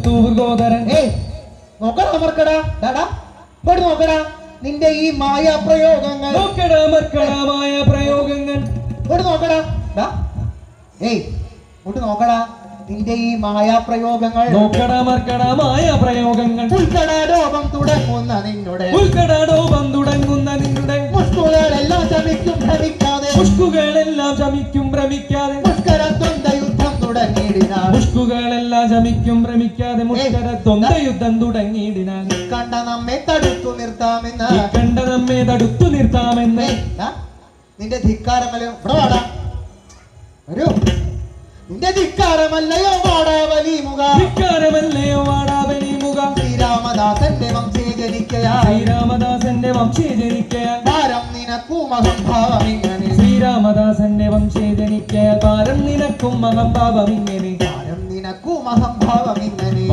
തൂർഗോദരൻ. നോക്കടാ മർക്കടാ ഡാടാ ഇവിടെ നോക്കടാ നിന്റെ ഈ മായാപ്രയോഗങ്ങൾ. നോക്കടാ മർക്കടാ മായാപ്രയോഗങ്ങൾ. ഇവിടെ നോക്കടാ ഡാ ഇങ്ങോട്ട് നോക്കടാ നിന്റെ ഈ മായാപ്രയോഗങ്ങൾ. നോക്കടാ മർക്കടാ മായാപ്രയോഗങ്ങൾ. ഉൾക്കടാടോപം തുടങ്ങുന്ന നിന്നുടെ ഉൾക്കടാടോപം തുടങ്ങുന്ന നിന്നുടെ മുഷ്കുകളെല്ലാം ശമിക്കും ഭ്രമിക്കാതെ മുഷ്കുകളെല്ലാം ശമിക്കും ഭ്രമിക്കാതെ മുഷ്കര ദ്വന്ദ്വയുദ്ധം തുടങ്ങിയിടിനാൾ. മുഷ്കുകളെല്ലാം ശമിക്കും ഭ്രമിക്കാതെ മുഷ്കര ദ്വന്ദ്വയുദ്ധം തുടങ്ങിയിടിനാൾ. കണ്ട നമ്മെ തടുത്തു നിർത്താമെന്ന് കണ്ട നമ്മെ തടുത്തു നിർത്താമെന്ന് നിന്റെ ധിക്കാരമല്ലോ ഇവിടെ വാടാ വരൂ. നിന്റെ ധിക്കാരമല്ലയോ വാടാവലി മുഖ. ധിക്കാരമല്ലയോ വാടാവലി മുഖ. ശ്രീരാമദാസന്റെ വംശേ ജനിക്കയാൽ ശ്രീരാമദാസന്റെ വംശേ ജനിക്കയാൽ ഭാരം നിനക്കും അഹംഭാവം ഇങ്ങനെ. ശ്രീരാമദാസന്റെ വംശേ ജനിക്കയാൽ ഭാരം നിനക്കും അഹംഭാവം ഇങ്ങനെ. ഭാരം നിനക്കും അഹംഭാവം ഇങ്ങനെ.